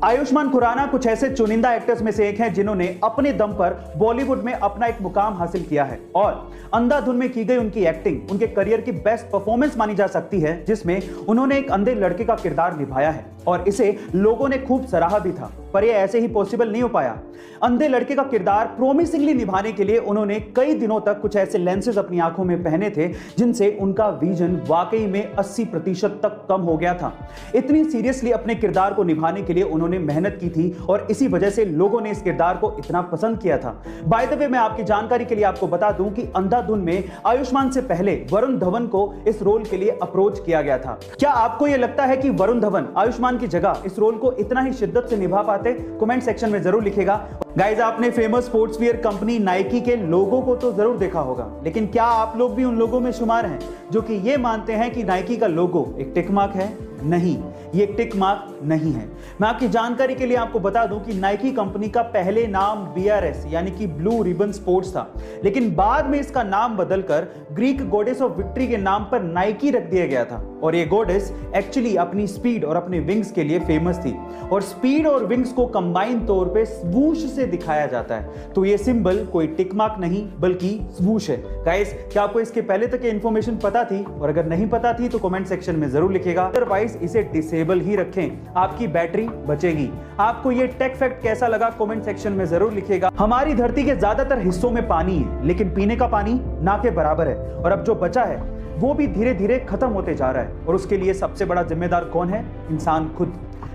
आयुष्मान खुराना कुछ ऐसे चुनिंदा एक्टर्स में से एक हैं जिन्होंने अपने दम पर बॉलीवुड में अपना एक मुकाम हासिल किया है और अंधाधुन में की गई उनकी एक्टिंग उनके करियर की बेस्ट परफॉर्मेंस मानी जा सकती है, जिसमें उन्होंने एक अंधे लड़के का किरदार निभाया है और इसे लोगों ने खूब सराहा भी था, पर यह ऐसे ही पॉसिबल नहीं हो पाया। अंधे लड़के का किरदार प्रोमिसिंगली निभाने के लिए उन्होंने कई दिनों तक कुछ ऐसे लेंसेज अपनी आंखों में पहने थे जिनसे उनका विजन वाकई में 80% तक कम हो गया था। इतनी सीरियसली अपने किरदार को निभाने के लिए उन्होंने मेहनत की थी और इसी वजह से लोगों ने इस किरदार को इतना पसंद किया था। बाय द वे, मैं आपकी जानकारी के लिए आपको बता दूं कि अंधाधुन में आयुष्मान से पहले वरुण धवन को इस रोल के लिए अप्रोच किया गया था। क्या आपको यह लगता है कि वरुण धवन आयुष्मान की जगह इस रोल को इतना ही शिद्दत से निभा पाते? कमेंट सेक्शन में जरूर लिखिएगा। गाइस, आपने फेमस स्पोर्ट्सवियर कंपनी नाइकी के लोगो को तो जरूर देखा होगा, लेकिन क्या आप लोग भी उन लोगों में शुमार हैं जो कि ये मानते हैं कि नाइकी का लोगो एक टिक मार्क है? नहीं, ये टिक मार्क नहीं है। मैं आपकी जानकारी के लिए आपको बता दूं कि नाइकी कंपनी का पहले नाम BRS यानी कि ब्लू रिबन स्पोर्ट्स था, लेकिन बाद में इसका नाम बदलकर ग्रीक गॉडेस ऑफ विक्ट्री के नाम पर नाइकी रख दिया गया था। और ये गॉडेस एक्चुअली अपनी स्पीड और अपने विंग्स के लिए फेमस थी और स्पीड और विंग्स को कंबाइन तौर पे स्वूश से दिखाया जाता है। तो ये सिंबल कोई टिक मार्क नहीं बल्कि स्वूश है। गाइस, क्या आपको इसके पहले तक ये इंफॉर्मेशन पता थी? और अगर नहीं पता थी तो कमेंट सेक्शन में जरूर लिखिएगा। अदरवाइज इसे डिसेबल ही रखें, आपकी बैटरी बचेगी। आपको ये टेक फैक्ट कैसा लगा कमेंट सेक्शन में जरूर लिखिएगा। हमारी धरती के ज्यादातर हिस्सों में पानी है, लेकिन पीने का पानी ना के बराबर है और अब जो बचा है वो भी धीरे धीरे खत्म होते जा रहा है और उसके लिए सबसे बड़ा जिम्मेदार कौन है? इंसान खुद।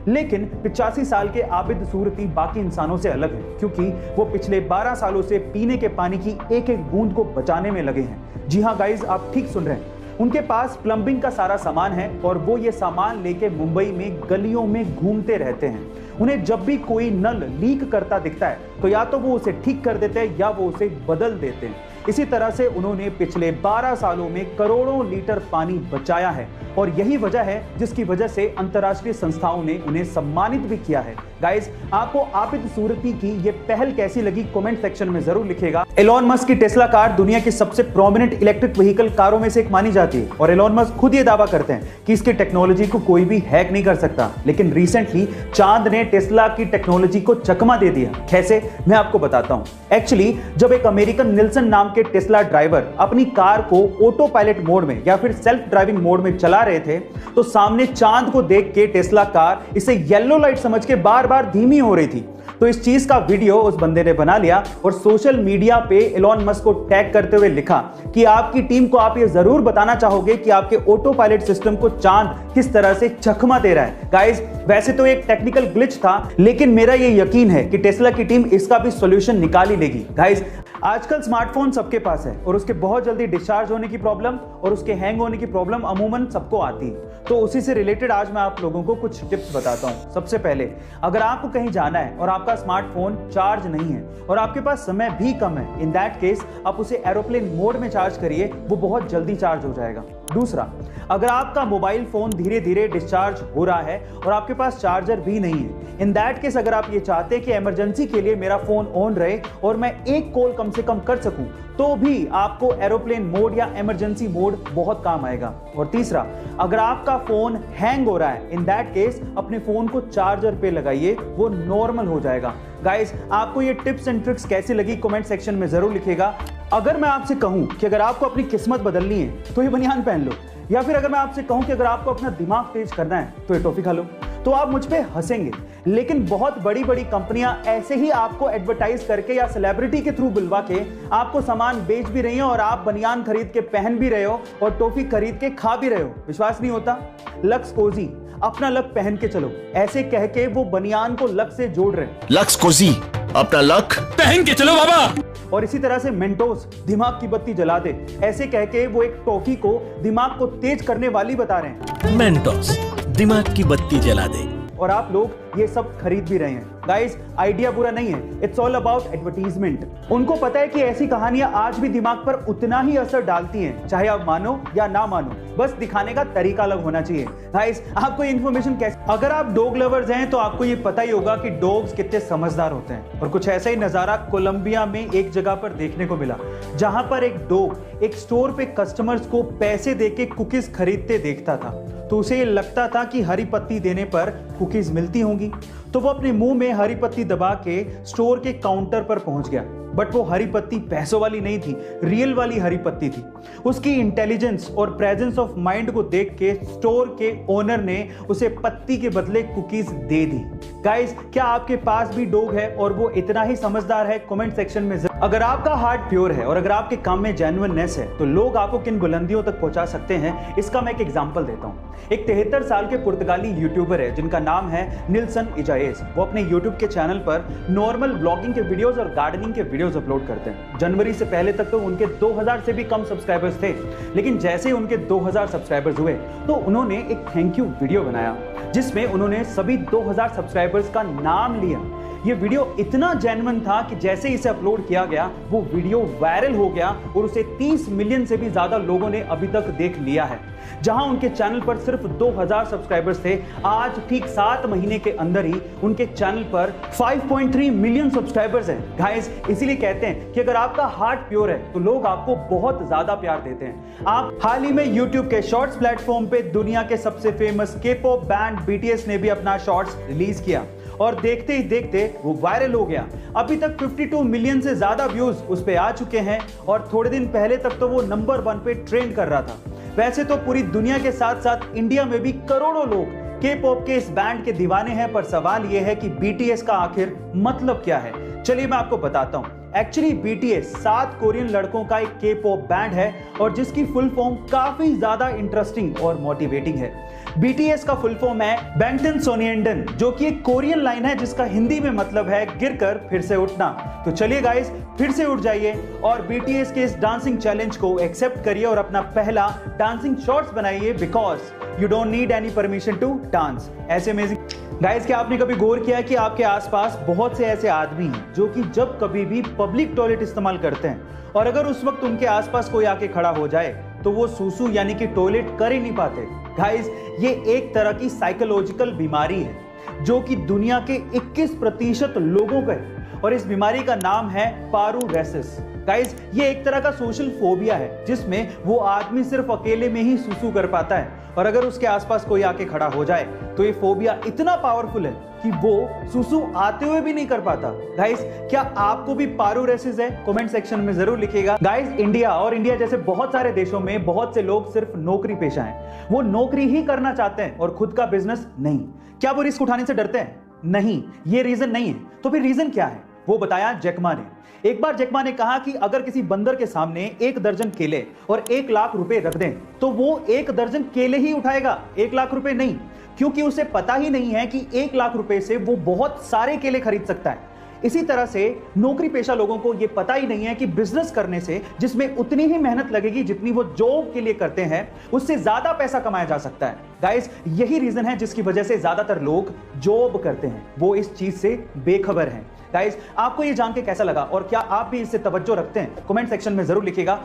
लेकिन 85 साल के आबिद सूरती बाकी इंसानों से अलग है, क्योंकि वो पिछले 12 सालों से पीने के पानी की एक एक बूंद को बचाने में लगे हैं। जी हाँ गाइज, आप ठीक सुन रहे हैं। उनके पास प्लम्बिंग का सारा सामान है और वो ये सामान लेके मुंबई में गलियों में घूमते रहते हैं। उन्हें जब भी कोई नल लीक करता दिखता है तो या तो वो उसे ठीक कर देते हैं या वो उसे बदल देते हैं। इसी तरह से उन्होंने पिछले 12 सालों में करोड़ों लीटर पानी बचाया है और यही वजह है जिसकी वजह से अंतर्राष्ट्रीय संस्थाओं ने उन्हें सम्मानित भी किया है। गाइस, आपको आबिद सूरती की ये पहल कैसी लगी कमेंट सेक्शन में जरूर लिखिएगा। एलोन मस्क की टेस्ला कार दुनिया की सबसे प्रोमिनेंट इलेक्ट्रिक व्हीकल कारों में से एक मानी जाती है और एलोन मस्क खुद ये दावा करते हैं कि इसकी टेक्नोलॉजी को कोई भी हैक नहीं कर सकता। लेकिन रिसेंटली चांद ने टेस्ला की टेक्नोलॉजी को चकमा दे दिया। कैसे? मैं आपको बताता हूं। एक्चुअली जब एक अमेरिकन निल्सन नाम के टेस्ला ड्राइवर अपनी कार को ऑटो पायलट मोड में या फिर सेल्फ ड्राइविंग मोड में चला रहे थे तो सामने चांद को देख के टेस्ला कार इसे येलो लाइट समझ के बार बार धीमी हो रही थी। तो इस चीज का वीडियो उस बंदे ने बना लिया और सोशल मीडिया पे एलोन मस्क को टैग करते हुए लिखा कि आपकी टीम को आप ये जरूर बताना चाहोगे कि आपके ऑटो पायलट सिस्टम को चांद किस तरह से चकमा दे रहा है। गाइस, वैसे तो एक टेक्निकल ग्लिच था, लेकिन मेरा ये यकीन है कि टेस्ला की टीम इसका भी सॉल्यूशन निकाल ही लेगी। गाइस, आजकल स्मार्टफोन सबके पास है और उसके बहुत जल्दी डिस्चार्ज होने की प्रॉब्लम और उसके हैंग होने की प्रॉब्लम अमूमन सबको आती है। तो उसी से रिलेटेड आज मैं आप लोगों को कुछ टिप्स बताता हूं। सबसे पहले, अगर आपको कहीं जाना है और आपका स्मार्टफोन चार्ज नहीं है और आपके पास समय भी कम है, इन दैट केस आप उसे एरोप्लेन मोड में चार्ज करिए, वो बहुत जल्दी चार्ज हो जाएगा। दूसरा, अगर आपका मोबाइल फोन धीरे धीरे डिस्चार्ज हो रहा है और आपके पास चार्जर भी नहीं है, इन दैट केस अगर आप ये चाहते हैं कि इमरजेंसी के लिए मेरा फोन ऑन रहे और मैं एक कॉल कम से कम कर सकूं, तो भी आपको एरोप्लेन मोड या इमरजेंसी मोड बहुत काम आएगा। और तीसरा, अगर आपका फोन हैंग हो रहा है, इन दैट केस अपने फोन को चार्जर पे लगाइए, वो नॉर्मल हो जाएगा। गाइस, आपको ये टिप्स एंड ट्रिक्स कैसी लगी कमेंट सेक्शन में जरूर लिखिएगा। अगर मैं आपसे कहूं कि अगर आपको अपनी किस्मत बदलनी है तो ये बनियान पहन लो, या फिर अगर मैं आपसे कहूं कि अगर आपको अपना दिमाग तेज करना है तो ये टॉफी खा लो, तो आप मुझ पे हंसेंगे। लेकिन बहुत बड़ी बड़ी कंपनियां ऐसे ही आपको एडवर्टाइज करके या सेलिब्रिटी के थ्रू बुलवा के आपको सामान बेच भी रही हो और आप बनियान खरीद के पहन भी रहे हो और टॉफी खरीद के खा भी रहे हो। विश्वास नहीं होता? लक्स कोजी, अपना लक पहन के चलो, ऐसे कह के वो बनियान को लक से जोड़ रहे हैं। लक्स कोजी, अपना लक पहन के चलो बाबा। और इसी तरह से मेंटोस, दिमाग की बत्ती जला दे, ऐसे कह के वो एक टॉफी को दिमाग को तेज करने वाली बता रहे हैं। मेंटोस, दिमाग की बत्ती जला दे। और आप लोग ये सब खरीद भी रहे हैं। गाइस, आइडिया बुरा नहीं है, इट्स ऑल अबाउट एडवर्टीजमेंट। उनको पता है कि ऐसी कहानियां आज भी दिमाग पर उतना ही असर डालती हैं, चाहे आप मानो या ना मानो, बस दिखाने का तरीका अलग होना चाहिए। गाइस, आपको ये इन्फॉर्मेशन कैसे? अगर आप डॉग लवर्स हैं तो आपको ये पता ही होगा कि डॉग्स कितने समझदार होते हैं। और कुछ ऐसा ही नजारा कोलंबिया में एक जगह पर देखने को मिला, जहां पर एक डॉग एक स्टोर पे कस्टमर्स को पैसे देके कुकीज खरीदते देखता था। तो उसे लगता था कि हरी पत्ती देने पर कुकीज मिलती होंगी। तो वो अपने मुंह में हरी पत्ती दबा के स्टोर के काउंटर पर पहुंच गया। बट वो हरी पत्ती पैसों वाली नहीं थी, रियल वाली हरी पत्ती थी। उसकी इंटेलिजेंस और प्रेजेंस ऑफ माइंड को देख के स्टोर के ओनर ने उसे पत्ती के बदले कुकीज दे दी। गाइस, क्या आपके पास भी डॉग है और वो इतना ही समझदार है? कमेंट सेक्शन में अगर आपका हार्ट प्योर है और अगर आपके काम में जेन्युइननेस है तो लोग आपको किन बुलंदियों तक पहुंचा सकते हैं, इसका मैं एक एग्जांपल देता हूं। एक 73 साल के पुर्तगाली यूट्यूबर है जिनका नाम है निल्सन इजाएज। वो अपने यूट्यूब के चैनल पर नॉर्मल ब्लॉगिंग के वीडियोस और गार्डनिंग के वीडियोस अपलोड करते हैं। जनवरी से पहले तक तो उनके 2000 से भी कम सब्सक्राइबर्स थे, लेकिन जैसे ही उनके 2000 सब्सक्राइबर्स हुए तो उन्होंने एक थैंक यू वीडियो बनाया जिसमें उन्होंने सभी 2000 सब्सक्राइबर्स का नाम लिया। ये वीडियो इतना जेन्युइन था कि जैसे इसे अपलोड किया गया वो वीडियो वायरल हो गया और उसे 30 मिलियन से भी ज्यादा लोगों ने अभी तक देख लिया है। जहां उनके चैनल पर सिर्फ 2000 सब्सक्राइबर्स थे, आज ठीक 7 महीने के अंदर ही उनके चैनल पर 5.3 मिलियन सब्सक्राइबर्स हैं। गाइस, इसीलिए कहते हैं कि अगर आपका हार्ट प्योर है तो लोग आपको बहुत ज्यादा प्यार देते हैं। आप हाल ही में YouTube के शॉर्ट्स प्लेटफॉर्म पे दुनिया के सबसे फेमस K-pop बैंड BTS ने भी अपना शॉर्ट्स रिलीज किया और देखते ही देखते वो वायरल हो गया। अभी तक 52 मिलियन से ज्यादा व्यूज उस पे आ चुके हैं और थोड़े दिन पहले तक तो वो नंबर 1 पे ट्रेंड कर रहा था। वैसे तो पूरी दुनिया के साथ साथ इंडिया में भी करोड़ों लोग K-pop के इस बैंड के दीवाने हैं, पर सवाल यह है कि BTS का आखिर मतलब क्या है। चलिए मैं आपको बताता हूं। एक्चुअली BTS 7 कोरियन लड़कों का एक K-pop बैंड है और जिसकी फुल फॉर्म काफी ज्यादा इंटरेस्टिंग और मोटिवेटिंग है। BTS का फुल फॉर्म है बैंगटन सोनिएंडन, जो कि एक कोरियन लाइन है जिसका हिंदी में मतलब है गिरकर फिर से उठना। तो चलिए गाइस, फिर से उठ जाइए और BTS के इस डांसिंग चैलेंज को एक्सेप्ट करिए और अपना पहला डांसिंग शॉर्ट्स बनाइए, because you don't need any permission to dance. ऐसे अमेजिंग गाइस, क्या आपने कभी गौर किया कि आपके आसपास बहुत से ऐसे आदमी हैं जो कि जब कभी भी पब्लिक टॉयलेट इस्तेमाल करते हैं और अगर उस वक्त उनके आसपास कोई आके खड़ा हो जाए तो वो सूसू यानी कि टॉयलेट कर ही नहीं पाते। गाइस, ये एक तरह की साइकोलॉजिकल बीमारी है जो कि दुनिया के 21% लोगों का है और इस बीमारी का नाम है पारूरेसिस। गाइस, ये एक तरह का सोशल फोबिया है जिसमें वो आदमी सिर्फ अकेले में ही सुसु कर पाता है और अगर उसके आसपास कोई आके खड़ा हो जाए तो ये फोबिया इतना पावरफुल है कि वो सुसु आते हुए भी नहीं कर पाता। गाइस, क्या आपको भी पारूरेसिस है? कमेंट सेक्शन में जरूर लिखिएगा। गाइस, इंडिया जैसे बहुत सारे देशों में बहुत से लोग सिर्फ नौकरी पेशा हैं। वो नौकरी ही करना चाहते हैं और खुद का बिजनेस नहीं। क्या वो रिस्क उठाने से डरते हैं? नहीं, ये रीजन नहीं है। तो फिर रीजन क्या है? वो बताया जैकमा ने। एक बार जैकमा ने कहा कि अगर किसी बंदर के सामने 1 दर्जन केले और 1 लाख रुपए रख दें तो वो 1 दर्जन केले ही उठाएगा, 1 लाख रुपए नहीं, क्योंकि उसे पता ही नहीं है कि 1 लाख रुपए से वो बहुत सारे केले खरीद सकता है। इसी तरह से नौकरी पेशा लोगों को यह पता ही नहीं है कि बिजनेस करने से जिसमें उतनी ही मेहनत लगेगी जितनी वो जॉब के लिए करते हैं, उससे ज्यादा पैसा कमाया जा सकता है। गाइस, यही रीजन है जिसकी वजह से ज्यादातर लोग जॉब करते हैं, वो इस चीज से बेखबर हैं। गाइस, आपको ये जान के कैसा लगा और क्या आप भी इससे तवज्जो रखते हैं? कमेंट सेक्शन में जरूर लिखिएगा।